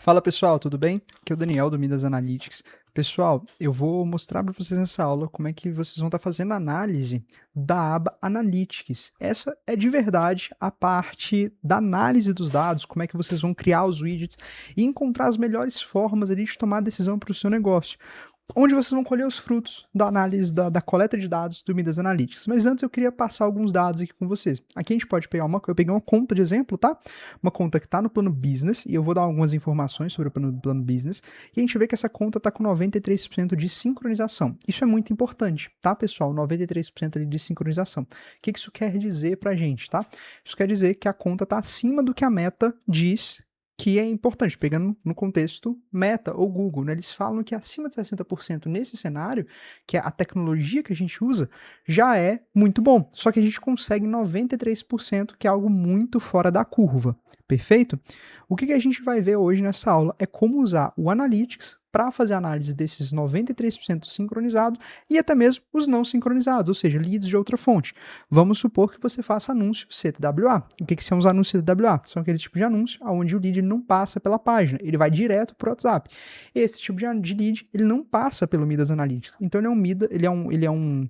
Fala pessoal, tudo bem? Aqui é o Daniel do Midas Analytics. Pessoal, eu vou mostrar para vocês nessa aula como é que vocês vão estar fazendo análise da aba Analytics. Essa é de verdade a parte da análise dos dados, como é que vocês vão criar os widgets e encontrar as melhores formas ali de tomar decisão para o seu negócio. Onde vocês vão colher os frutos da análise da coleta de dados do Midas Analytics. Mas antes eu queria passar alguns dados aqui com vocês. Aqui a gente pode pegar eu peguei uma conta de exemplo, tá? Uma conta que está no plano Business, e eu vou dar algumas informações sobre o plano Business, e a gente vê que essa conta está com 93% de sincronização. Isso é muito importante, tá, pessoal? 93% ali de sincronização. O que isso quer dizer pra gente, tá? Isso quer dizer que a conta está acima do que a meta diz que é importante, pegando no contexto Meta ou Google, né? Eles falam que acima de 60% nesse cenário, que é a tecnologia que a gente usa, já é muito bom. Só que a gente consegue 93%, que é algo muito fora da curva. Perfeito? O que a gente vai ver hoje nessa aula é como usar o Analytics para fazer análise desses 93% sincronizados e até mesmo os não sincronizados, ou seja, leads de outra fonte. Vamos supor que você faça anúncio CTWA. O que são os anúncios CTWA? São aquele tipo de anúncio onde o lead não passa pela página, ele vai direto para o WhatsApp. Esse tipo de lead, ele não passa pelo Midas Analytics. Então ele é um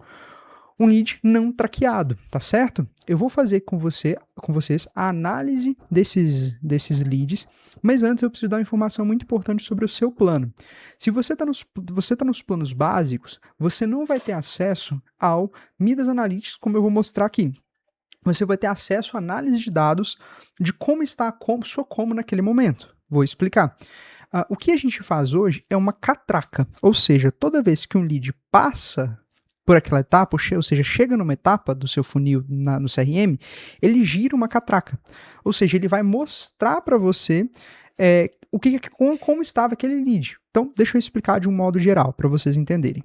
lead não traqueado, tá certo? Eu vou fazer com vocês a análise desses leads, mas antes eu preciso dar uma informação muito importante sobre o seu plano. Se você tá nos planos básicos, você não vai ter acesso ao Midas Analytics, como eu vou mostrar aqui. Você vai ter acesso à análise de dados de como está a sua como naquele momento. Vou explicar. O que a gente faz hoje é uma catraca, ou seja, toda vez que um lead passa por aquela etapa, ou seja, chega numa etapa do seu funil no CRM, ele gira uma catraca. Ou seja, ele vai mostrar para você como estava aquele lead. Então, deixa eu explicar de um modo geral, para vocês entenderem.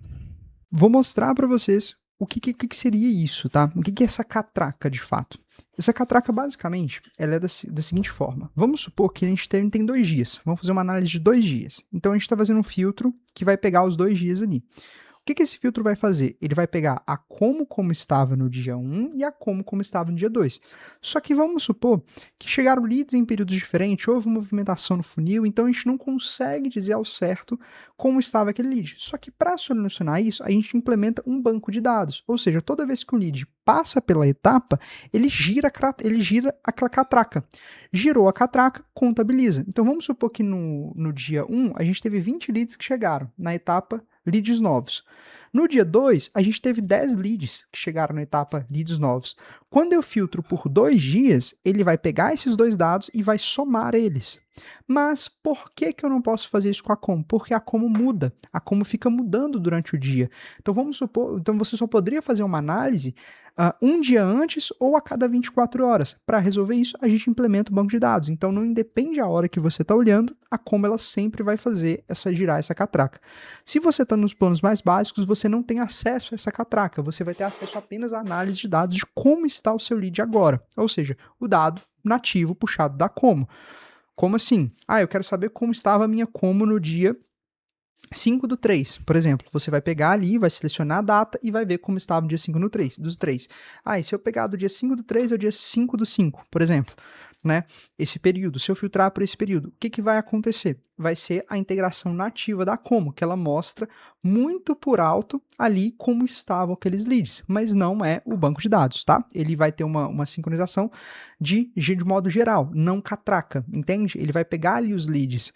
Vou mostrar para vocês o que seria isso, tá? O que é essa catraca, de fato? Essa catraca, basicamente, ela é da seguinte forma. Vamos supor que a gente tem 2 dias. Vamos fazer uma análise de 2 dias. Então, a gente está fazendo um filtro que vai pegar os 2 dias ali. O que esse filtro vai fazer? Ele vai pegar a como estava no dia 1 e a como estava no dia 2. Só que vamos supor que chegaram leads em períodos diferentes, houve movimentação no funil, então a gente não consegue dizer ao certo como estava aquele lead. Só que para solucionar isso, a gente implementa um banco de dados. Ou seja, toda vez que o lead passa pela etapa, ele gira aquela catraca. Girou a catraca, contabiliza. Então vamos supor que no dia 1 a gente teve 20 leads que chegaram na etapa leads novos. No dia 2, a gente teve 10 leads que chegaram na etapa leads novos. Quando eu filtro por 2 dias, ele vai pegar esses 2 dados e vai somar eles. Mas por que eu não posso fazer isso com a como? Porque a como muda, a como fica mudando durante o dia. Então vamos supor, você só poderia fazer uma análise um dia antes ou a cada 24 horas. Para resolver isso, a gente implementa o banco de dados. Então não independe a hora que você está olhando, a como ela sempre vai fazer girar essa catraca. Se você está nos planos mais básicos, você não tem acesso a essa catraca. Você vai ter acesso apenas à análise de dados de como está o seu lead agora. Ou seja, o dado nativo puxado da como. Como assim? Eu quero saber como estava a minha como no dia 5/3, por exemplo. Você vai pegar ali, vai selecionar a data e vai ver como estava no dia 5 do 3. E se eu pegar do dia 5/3 ao dia 5/5, por exemplo, né? Esse período, se eu filtrar por esse período, o que vai acontecer? Vai ser a integração nativa da como, que ela mostra muito por alto ali como estavam aqueles leads, mas não é o banco de dados, tá? Ele vai ter uma sincronização de modo geral, não catraca, entende? Ele vai pegar ali os leads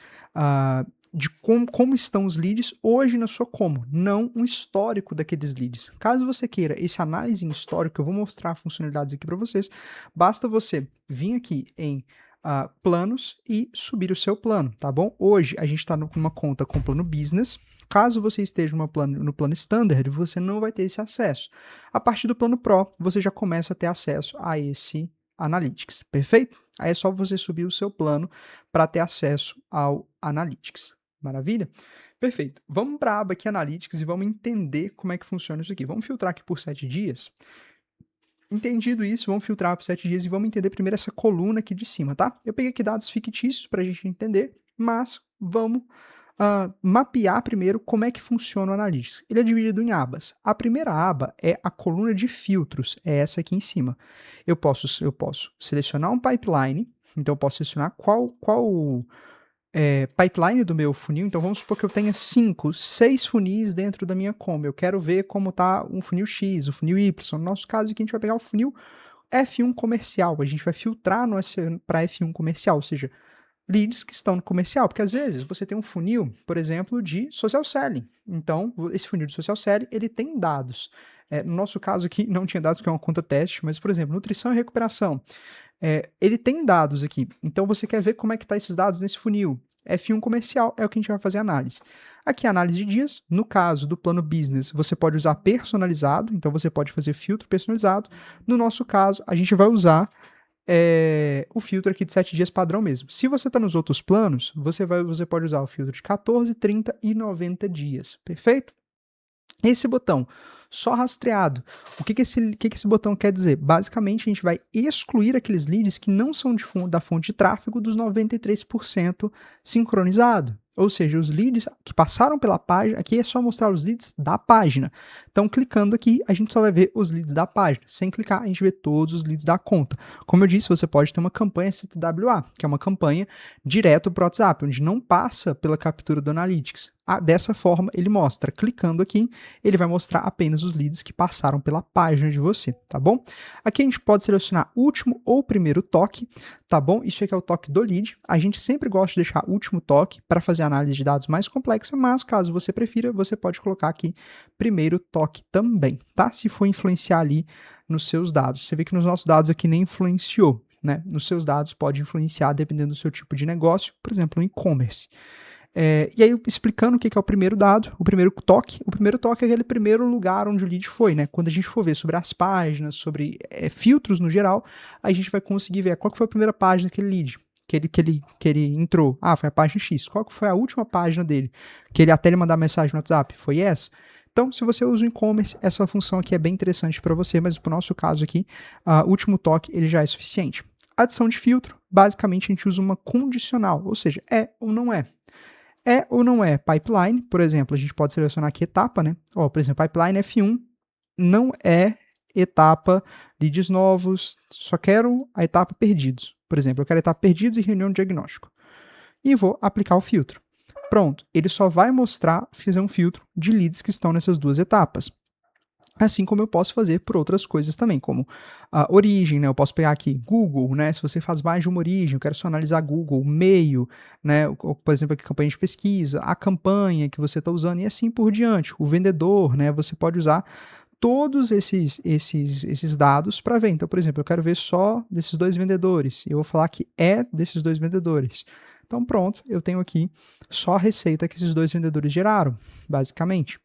de como estão os leads hoje na sua como, não um histórico daqueles leads. Caso você queira esse análise em histórico, eu vou mostrar funcionalidades aqui para vocês, basta você vir aqui em planos e subir o seu plano, tá bom? Hoje a gente está numa conta com plano Business. Caso você esteja no plano Standard, você não vai ter esse acesso. A partir do plano Pro, você já começa a ter acesso a esse Analytics, perfeito? Aí é só você subir o seu plano para ter acesso ao Analytics. Maravilha? Perfeito. Vamos para a aba aqui Analytics e vamos entender como é que funciona isso aqui. Vamos filtrar aqui por 7 dias. Entendido isso, vamos filtrar por 7 dias e vamos entender primeiro essa coluna aqui de cima, tá? Eu peguei aqui dados fictícios para a gente entender, mas vamos mapear primeiro como é que funciona o Analytics. Ele é dividido em abas. A primeira aba é a coluna de filtros, é essa aqui em cima. Eu posso selecionar um pipeline, então eu posso selecionar qual pipeline do meu funil, então vamos supor que eu tenha 5, 6 funis dentro da minha Combo. Eu quero ver como está um funil X, o funil Y. No nosso caso aqui, a gente vai pegar o funil F1 comercial. A gente vai filtrar para F1 comercial, ou seja, leads que estão no comercial, porque às vezes você tem um funil, por exemplo, de social selling. Então, esse funil de social selling, ele tem dados. No nosso caso aqui, não tinha dados porque é uma conta teste, mas, por exemplo, nutrição e recuperação. Ele tem dados aqui, então você quer ver como é que tá esses dados nesse funil. F1 comercial é o que a gente vai fazer análise. Aqui, análise de dias. No caso do plano business, você pode usar personalizado, então você pode fazer filtro personalizado. No nosso caso, a gente vai usar o filtro aqui de 7 dias padrão mesmo. Se você está nos outros planos, você pode usar o filtro de 14, 30 e 90 dias. Perfeito? Esse botão, só rastreado, o que esse botão quer dizer? Basicamente, a gente vai excluir aqueles leads que não são da fonte de tráfego dos 93% sincronizado. Ou seja, os leads que passaram pela página, aqui é só mostrar os leads da página. Então, clicando aqui, a gente só vai ver os leads da página. Sem clicar, a gente vê todos os leads da conta. Como eu disse, você pode ter uma campanha CTWA, que é uma campanha direto para o WhatsApp, onde não passa pela captura do Analytics. Dessa forma, ele mostra. Clicando aqui, ele vai mostrar apenas os leads que passaram pela página de você, tá bom? Aqui a gente pode selecionar último ou primeiro toque, tá bom? Isso aqui é o toque do lead. A gente sempre gosta de deixar último toque para fazer análise de dados mais complexa, mas caso você prefira, você pode colocar aqui primeiro toque também, tá? Se for influenciar ali nos seus dados. Você vê que nos nossos dados aqui nem influenciou, né? Nos seus dados pode influenciar dependendo do seu tipo de negócio, por exemplo, no e-commerce. E aí, explicando o que é o primeiro dado, o primeiro toque é aquele primeiro lugar onde o lead foi, né? Quando a gente for ver sobre as páginas, sobre filtros no geral, a gente vai conseguir ver qual que foi a primeira página daquele lead, que ele entrou. Foi a página X. Qual que foi a última página dele? Até ele mandar mensagem no WhatsApp, foi essa? Então, se você usa o e-commerce, essa função aqui é bem interessante para você, mas para o nosso caso aqui, o último toque ele já é suficiente. Adição de filtro, basicamente a gente usa uma condicional, ou seja, é ou não é. É ou não é pipeline, por exemplo, a gente pode selecionar aqui etapa, né? Por exemplo, pipeline F1 não é etapa leads novos, só quero a etapa perdidos. Por exemplo, eu quero a etapa perdidos e reunião de diagnóstico. E vou aplicar o filtro. Pronto, ele só vai fazer um filtro de leads que estão nessas duas etapas. Assim como eu posso fazer por outras coisas também, como a origem, né? Eu posso pegar aqui Google, né? Se você faz mais de uma origem, eu quero só analisar Google, meio, né? Por exemplo, aqui campanha de pesquisa, a campanha que você está usando e assim por diante. O vendedor, né? Você pode usar todos esses dados para ver. Então, por exemplo, eu quero ver só desses 2 vendedores. Eu vou falar que é desses 2 vendedores. Então, pronto, eu tenho aqui só a receita que esses 2 vendedores geraram, basicamente.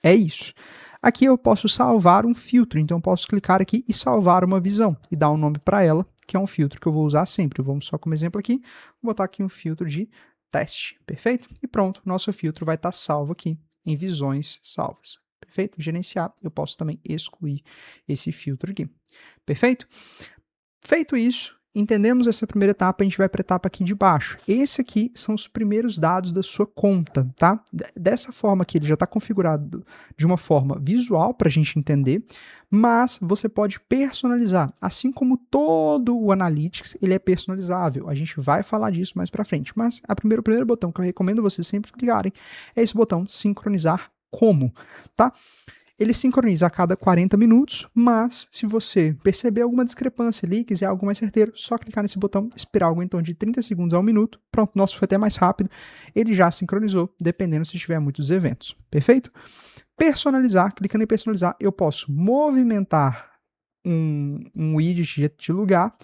É isso. Aqui eu posso salvar um filtro, então eu posso clicar aqui e salvar uma visão e dar um nome para ela, que é um filtro que eu vou usar sempre. Vamos só como exemplo aqui, vou botar aqui um filtro de teste, perfeito? E pronto, nosso filtro vai estar salvo aqui em visões salvas, perfeito? Gerenciar, eu posso também excluir esse filtro aqui, perfeito? Feito isso, entendemos essa primeira etapa, a gente vai para a etapa aqui de baixo. Esse aqui são os primeiros dados da sua conta, tá? Dessa forma aqui, ele já está configurado de uma forma visual para a gente entender, mas você pode personalizar. Assim como todo o Analytics, ele é personalizável. A gente vai falar disso mais para frente, mas o primeiro botão que eu recomendo vocês sempre clicarem é esse botão sincronizar como, tá? Ele sincroniza a cada 40 minutos, mas se você perceber alguma discrepância ali, quiser algo mais certeiro, só clicar nesse botão, esperar algo em torno de 30 segundos a 1 minuto. Pronto, nosso foi até mais rápido. Ele já sincronizou, dependendo se tiver muitos eventos. Perfeito? Personalizar, clicando em personalizar, eu posso movimentar um widget de lugar.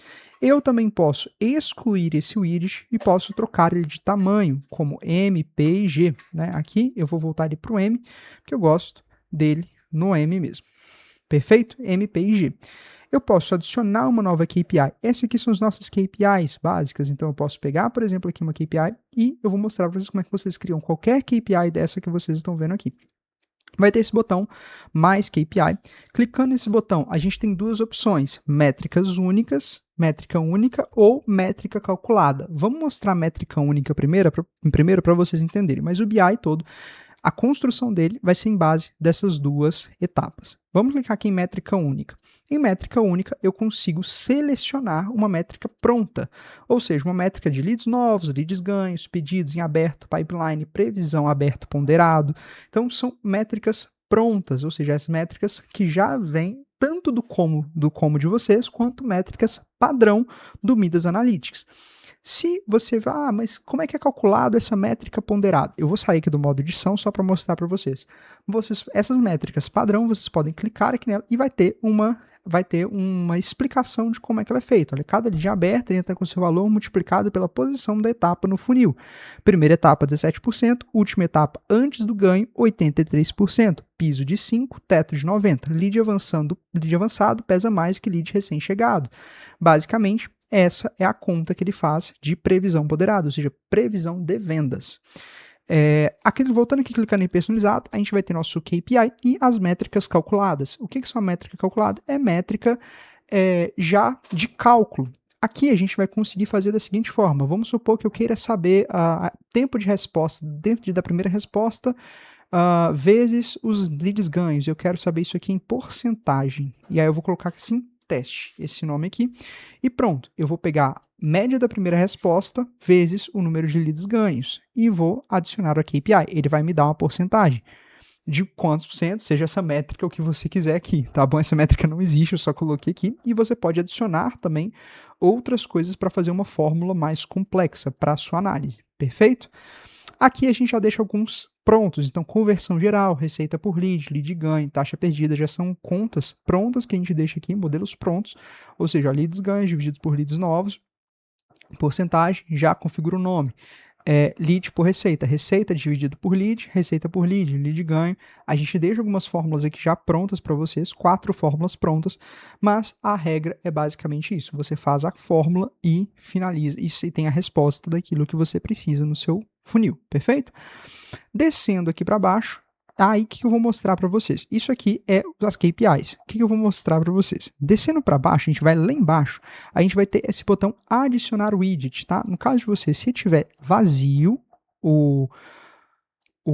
Eu também posso excluir esse widget e posso trocar ele de tamanho, como M, P e G. Né? Aqui eu vou voltar ele para o M, porque eu gosto dele no M mesmo. Perfeito? M, P e G. Eu posso adicionar uma nova KPI. Essas aqui são as nossas KPIs básicas. Então, eu posso pegar, por exemplo, aqui uma KPI e eu vou mostrar para vocês como é que vocês criam qualquer KPI dessa que vocês estão vendo aqui. Vai ter esse botão, mais KPI. Clicando nesse botão, a gente tem 2 opções, métricas únicas, métrica única ou métrica calculada. Vamos mostrar a métrica única primeiro para vocês entenderem, mas o BI todo, A construção dele vai ser em base dessas duas etapas. Vamos clicar aqui em métrica única. Em métrica única, eu consigo selecionar uma métrica pronta, ou seja, uma métrica de leads novos, leads ganhos, pedidos em aberto, pipeline, previsão aberto ponderado. Então, são métricas prontas, ou seja, as métricas que já vêm tanto do como de vocês, quanto métricas padrão do Midas Analytics. Se você vai, mas como é que é calculado essa métrica ponderada? Eu vou sair aqui do modo edição só para mostrar para vocês. Essas métricas padrão, vocês podem clicar aqui nela e vai ter uma explicação de como é que ela é feita. Olha, cada lead aberta entra com seu valor multiplicado pela posição da etapa no funil. Primeira etapa, 17%. Última etapa, antes do ganho, 83%. Piso de 5, teto de 90. Lead avançado pesa mais que lead recém-chegado. Basicamente, essa é a conta que ele faz de previsão ponderada, ou seja, previsão de vendas. Voltando aqui, clicando em personalizado, a gente vai ter nosso KPI e as métricas calculadas. O que é uma métrica calculada? É métrica já de cálculo. Aqui a gente vai conseguir fazer da seguinte forma. Vamos supor que eu queira saber tempo de resposta, dentro da primeira resposta, vezes os leads ganhos. Eu quero saber isso aqui em porcentagem. E aí eu vou colocar assim, teste, esse nome aqui, e pronto, eu vou pegar média da primeira resposta vezes o número de leads ganhos e vou adicionar a KPI. Ele vai me dar uma porcentagem de quantos por cento, seja essa métrica o que você quiser aqui, tá bom? Essa métrica não existe, eu só coloquei aqui, e você pode adicionar também outras coisas para fazer uma fórmula mais complexa para a sua análise, perfeito? Aqui a gente já deixa alguns prontos, então conversão geral, receita por lead, lead ganho, taxa perdida, já são contas prontas que a gente deixa aqui, modelos prontos, ou seja, leads ganhos divididos por leads novos, porcentagem, já configura o nome. Lead por receita, receita dividido por lead, receita por lead ganho. A gente deixa algumas fórmulas aqui já prontas para vocês, 4 fórmulas prontas, mas a regra é basicamente isso. Você faz a fórmula e finaliza, e tem a resposta daquilo que você precisa no seu funil, perfeito? Descendo aqui para baixo, aí que eu vou mostrar para vocês. Isso aqui é as KPIs. O que eu vou mostrar para vocês? Descendo para baixo, a gente vai lá embaixo, a gente vai ter esse botão adicionar widget, tá? No caso de vocês, se tiver vazio o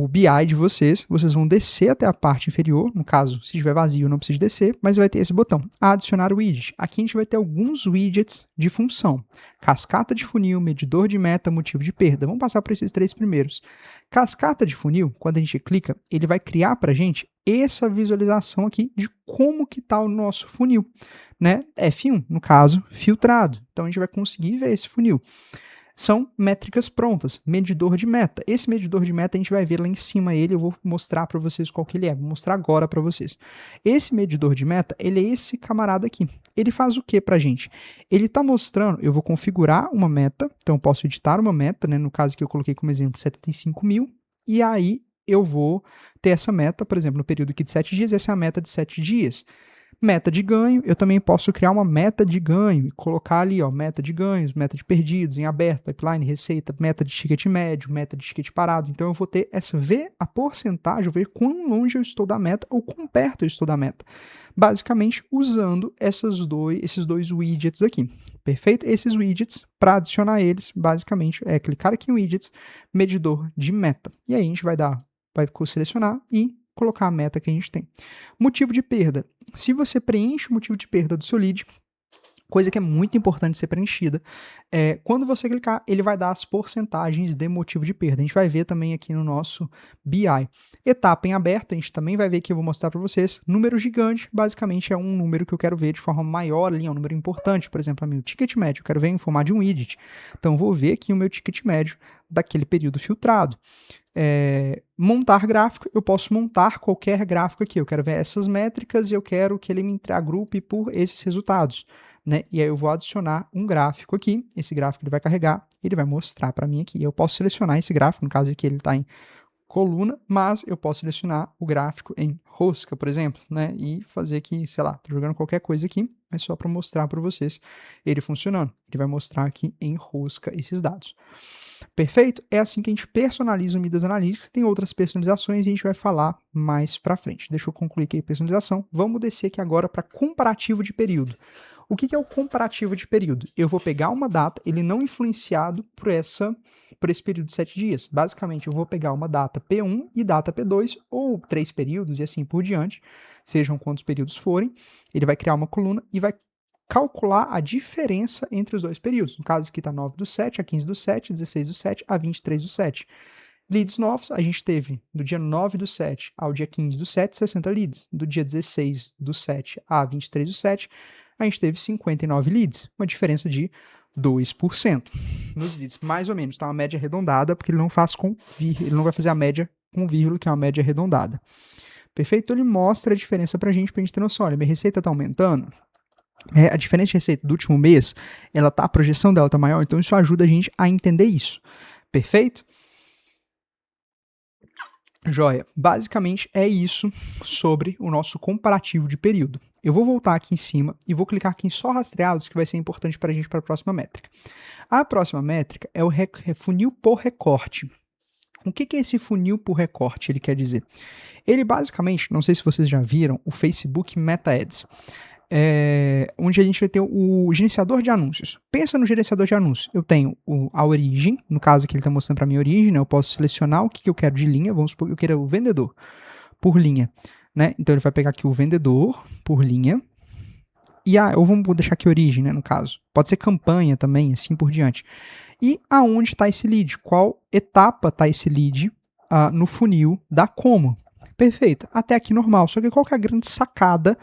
BI de vocês vão descer até a parte inferior, no caso, se tiver vazio não precisa descer, mas vai ter esse botão, adicionar widget. Aqui a gente vai ter alguns widgets de função, cascata de funil, medidor de meta, motivo de perda. Vamos passar por esses 3 primeiros. Cascata de funil, quando a gente clica, ele vai criar para a gente essa visualização aqui de como que está o nosso funil, né? F1, no caso, filtrado. Então a gente vai conseguir ver esse funil. São métricas prontas, medidor de meta. Esse medidor de meta a gente vai ver lá em cima ele, eu vou mostrar para vocês qual que ele é, vou mostrar agora para vocês. Esse medidor de meta, ele é esse camarada aqui. Ele faz o que pra gente? Ele está mostrando, eu vou configurar uma meta, então eu posso editar uma meta, né? No caso que eu coloquei como exemplo 75 mil, e aí eu vou ter essa meta, por exemplo, no período aqui de 7 dias, essa é a meta de 7 dias. Meta de ganho, eu também posso criar uma meta de ganho e colocar ali, ó, meta de ganhos, meta de perdidos, em aberto, pipeline, receita, meta de ticket médio, meta de ticket parado. Então, eu vou ter ver a porcentagem, ver quão longe eu estou da meta ou quão perto eu estou da meta. Basicamente, usando esses dois widgets aqui. Perfeito? Esses widgets, para adicionar eles, basicamente, é clicar aqui em widgets, medidor de meta. E aí, a gente vai selecionar e colocar a meta que a gente tem. Motivo de perda. Se você preenche o motivo de perda do seu lead, coisa que é muito importante ser preenchida, quando você clicar, ele vai dar as porcentagens de motivo de perda. A gente vai ver também aqui no nosso BI. Etapa em aberto, a gente também vai ver que eu vou mostrar para vocês. Número gigante, basicamente é um número que eu quero ver de forma maior ali, é um número importante. Por exemplo, o meu ticket médio, eu quero ver em formato de um widget. Então, eu vou ver aqui o meu ticket médio daquele período filtrado. Montar gráfico, eu posso montar qualquer gráfico aqui. Eu quero ver essas métricas e eu quero que ele me agrupe por esses resultados. Né? E aí eu vou adicionar um gráfico aqui, esse gráfico ele vai carregar, ele vai mostrar para mim aqui. Eu posso selecionar esse gráfico, no caso aqui ele está em coluna, mas eu posso selecionar o gráfico em rosca, por exemplo, né? E fazer aqui, sei lá, estou jogando qualquer coisa aqui, mas só para mostrar para vocês ele funcionando. Ele vai mostrar aqui em rosca esses dados. Perfeito? É assim que a gente personaliza o Midas Analytics. Tem outras personalizações e a gente vai falar mais para frente. Deixa eu concluir aqui a personalização. Vamos descer aqui agora para comparativo de período. O que é o comparativo de período? Eu vou pegar uma data, ele não influenciado por esse período de 7 dias. Basicamente, eu vou pegar uma data P1 e data P2, ou 3 períodos e assim por diante, sejam quantos períodos forem. Ele vai criar uma coluna e vai calcular a diferença entre os dois períodos. No caso aqui está 9 do 7 a 15 do 7, 16 do 7 a 23 do 7. Leads novos, a gente teve do dia 9 do 7 ao dia 15 do 7, 60 leads. Do dia 16 do 7 a 23 do 7, a gente teve 59 leads, uma diferença de 2% nos leads, mais ou menos, tá? Uma média arredondada, porque ele não faz com vírgula, ele não vai fazer a média com vírgula, que é uma média arredondada. Perfeito? Então ele mostra a diferença pra gente ter noção. Olha, minha receita tá aumentando, a diferença de receita do último mês, a projeção dela tá maior, então isso ajuda a gente a entender isso. Perfeito? Joia, basicamente é isso sobre o nosso comparativo de período. Eu vou voltar aqui em cima e vou clicar aqui em só rastreados, que vai ser importante para a gente para a próxima métrica. A próxima métrica é o funil por recorte. O que é esse funil por recorte? Ele quer dizer? Ele basicamente, não sei se vocês já viram, o Facebook Meta Ads. Onde a gente vai ter o gerenciador de anúncios. Pensa no gerenciador de anúncios. Eu tenho a origem, no caso que ele está mostrando para mim a origem, né? Eu posso selecionar o que eu quero de linha, vamos supor que eu queira o vendedor por linha, né? Então ele vai pegar aqui o vendedor por linha, e ou vamos deixar aqui origem, né, no caso. Pode ser campanha também, assim por diante. E aonde está esse lead? Qual etapa está esse lead no funil da como? Perfeito, até aqui normal. Só que qual que é a grande sacada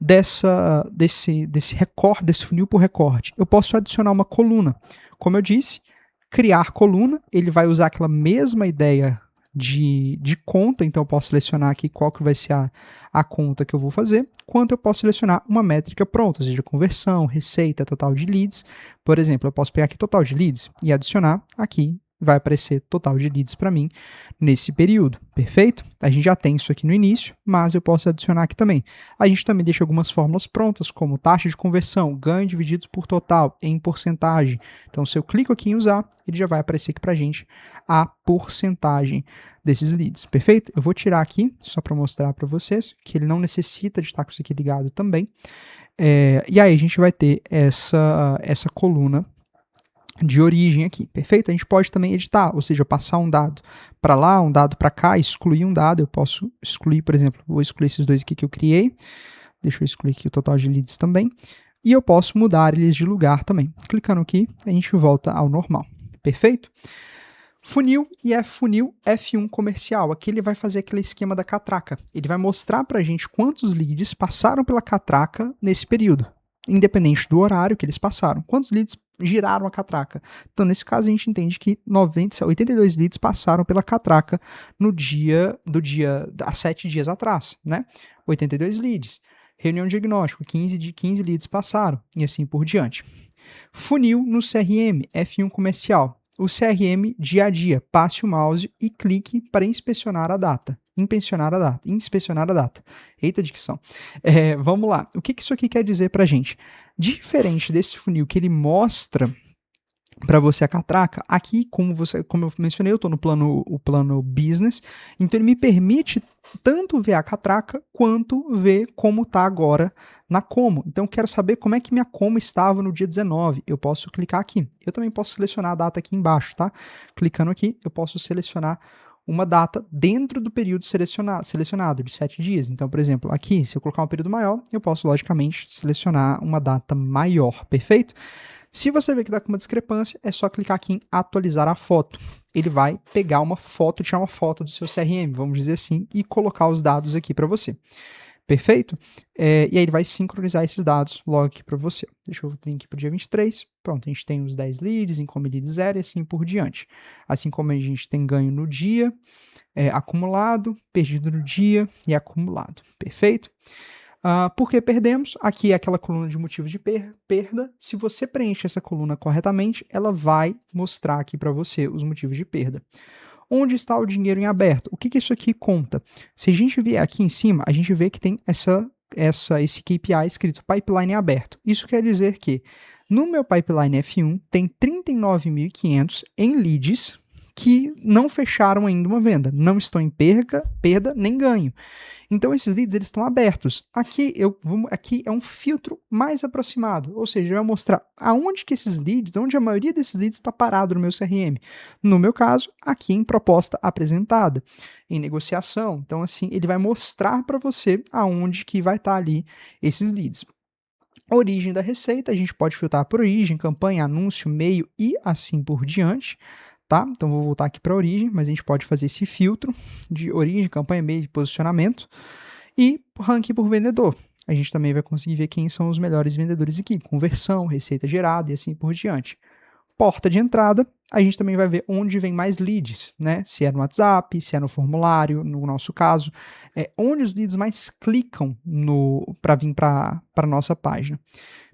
desse recorte, desse funil por recorte? Eu posso adicionar uma coluna. Como eu disse, criar coluna, ele vai usar aquela mesma ideia de conta, então eu posso selecionar aqui qual que vai ser a conta que eu vou fazer, quanto eu posso selecionar uma métrica pronta, ou seja, conversão, receita, total de leads. Por exemplo, eu posso pegar aqui total de leads e adicionar aqui, vai aparecer total de leads para mim nesse período, perfeito? A gente já tem isso aqui no início, mas eu posso adicionar aqui também. A gente também deixa algumas fórmulas prontas, como taxa de conversão, ganho divididos por total, em porcentagem. Então, se eu clico aqui em usar, ele já vai aparecer aqui para a gente a porcentagem desses leads, perfeito? Eu vou tirar aqui, só para mostrar para vocês, que ele não necessita de estar com isso aqui ligado também. E aí a gente vai ter essa coluna de origem aqui, perfeito? A gente pode também editar, ou seja, passar um dado para lá, um dado para cá, excluir um dado. Eu posso excluir, por exemplo, vou excluir esses dois aqui que eu criei, deixa eu excluir aqui o total de leads também, e eu posso mudar eles de lugar também. Clicando aqui, a gente volta ao normal, perfeito? Funil e funil F1 comercial. Aqui ele vai fazer aquele esquema da catraca. Ele vai mostrar para a gente quantos leads passaram pela catraca nesse período, independente do horário que eles passaram. Quantos leads giraram a catraca? Então, nesse caso, a gente entende que 82 leads passaram pela catraca há 7 dias atrás, né? 82 leads. Reunião de diagnóstico, 15 leads passaram, e assim por diante. Funil no CRM, F1 comercial. O CRM dia a dia, passe o mouse e clique para inspecionar a data. Inspecionar a data. Eita dicção. Vamos lá. O que isso aqui quer dizer para a gente? Diferente desse funil que ele mostra para você a catraca, aqui, como eu mencionei, eu estou no plano business, então ele me permite tanto ver a catraca quanto ver como está agora na como. Então eu quero saber como é que minha como estava no dia 19. Eu posso clicar aqui. Eu também posso selecionar a data aqui embaixo, tá? Clicando aqui, eu posso selecionar uma data dentro do período selecionado, de 7 dias. Então, por exemplo, aqui, se eu colocar um período maior, eu posso, logicamente, selecionar uma data maior, perfeito? Se você ver que está com uma discrepância, é só clicar aqui em atualizar a foto. Ele vai pegar uma foto, tirar uma foto do seu CRM, vamos dizer assim, e colocar os dados aqui para você. Perfeito? E aí ele vai sincronizar esses dados logo aqui para você. Deixa eu vir aqui para o dia 23. Pronto, a gente tem os 10 leads, income lead 0 e assim por diante. Assim como a gente tem ganho no dia, acumulado, perdido no dia e acumulado. Perfeito? Por que perdemos? Aqui é aquela coluna de motivos de perda. Se você preenche essa coluna corretamente, ela vai mostrar aqui para você os motivos de perda. Onde está o dinheiro em aberto? O que isso aqui conta? Se a gente vier aqui em cima, a gente vê que tem esse KPI escrito pipeline aberto. Isso quer dizer que no meu pipeline F1 tem 39.500 em leads que não fecharam ainda uma venda, não estão em perda nem ganho. Então esses leads eles estão abertos. Aqui é um filtro mais aproximado, ou seja, vai mostrar aonde que esses leads, onde a maioria desses leads está parado no meu CRM. No meu caso, aqui em proposta apresentada, em negociação. Então assim, ele vai mostrar para você aonde que vai estar ali esses leads. Origem da receita, a gente pode filtrar por origem, campanha, anúncio, meio e assim por diante. Tá? Então vou voltar aqui para a origem, mas a gente pode fazer esse filtro de origem, campanha, meio de posicionamento e ranking por vendedor. A gente também vai conseguir ver quem são os melhores vendedores aqui, conversão, receita gerada e assim por diante. Porta de entrada, a gente também vai ver onde vem mais leads, né? Se é no WhatsApp, se é no formulário, no nosso caso, onde os leads mais clicam para vir para a nossa página.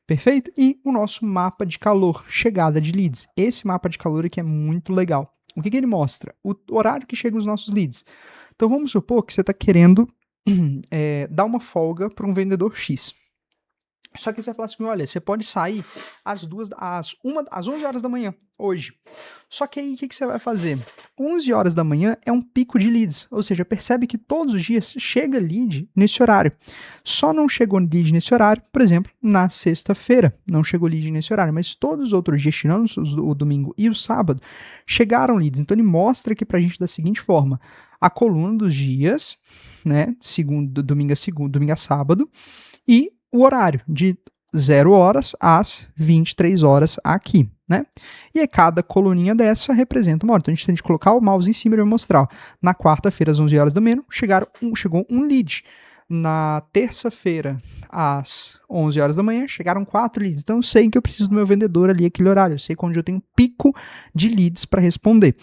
Perfeito? E o nosso mapa de calor, chegada de leads. Esse mapa de calor aqui é muito legal. O que ele mostra? O horário que chegam os nossos leads. Então vamos supor que você está querendo dar uma folga para um vendedor X. Só que você fala assim, olha, você pode sair às 11 horas da manhã, hoje. Só que aí, o que você vai fazer? 11 horas da manhã é um pico de leads, ou seja, percebe que todos os dias chega lead nesse horário. Só não chegou lead nesse horário, por exemplo, na sexta-feira, não chegou lead nesse horário, mas todos os outros dias, tirando o domingo e o sábado, chegaram leads. Então ele mostra aqui pra gente da seguinte forma, a coluna dos dias, né, domingo a sábado, e o horário de 0 horas às 23 horas aqui, né? E aí cada coluninha dessa representa uma hora. Então a gente tem que colocar o mouse em cima e ele vai mostrar. Ó, na quarta-feira, às 11 horas da manhã, chegou um lead. Na terça-feira, às 11 horas da manhã, chegaram 4 leads. Então eu sei que eu preciso do meu vendedor ali aquele horário. Eu sei onde eu tenho um pico de leads para responder.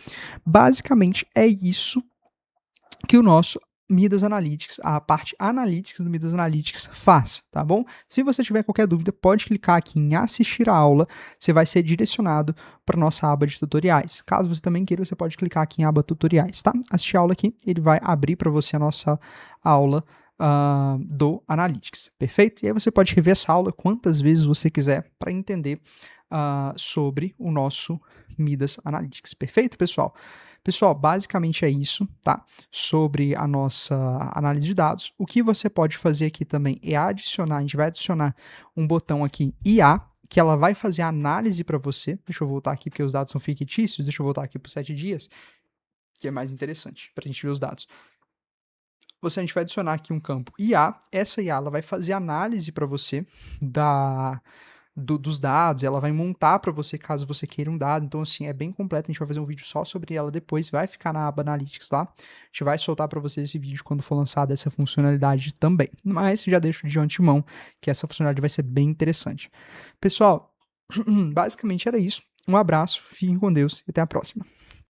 Basicamente é isso que o nosso Midas Analytics, a parte Analytics do Midas Analytics faz, tá bom? Se você tiver qualquer dúvida, pode clicar aqui em assistir a aula, você vai ser direcionado para a nossa aba de tutoriais. Caso você também queira, você pode clicar aqui em aba tutoriais, tá? Assistir a aula aqui, ele vai abrir para você a nossa aula do Analytics, perfeito? E aí você pode rever essa aula quantas vezes você quiser para entender sobre o nosso Midas Analytics, perfeito, pessoal? Pessoal, basicamente é isso, tá? Sobre a nossa análise de dados. O que você pode fazer aqui também é adicionar, a gente vai adicionar um botão aqui IA, que ela vai fazer a análise para você. Deixa eu voltar aqui, porque os dados são fictícios. Deixa eu voltar aqui para os 7 dias, que é mais interessante para a gente ver os dados. A gente vai adicionar aqui um campo IA. Essa IA ela vai fazer análise para você dos dados, ela vai montar para você caso você queira um dado, então assim, é bem completo, a gente vai fazer um vídeo só sobre ela depois, vai ficar na aba Analytics lá, a gente vai soltar para vocês esse vídeo quando for lançada essa funcionalidade também, mas já deixo de antemão que essa funcionalidade vai ser bem interessante. Pessoal, basicamente era isso, um abraço, fiquem com Deus e até a próxima.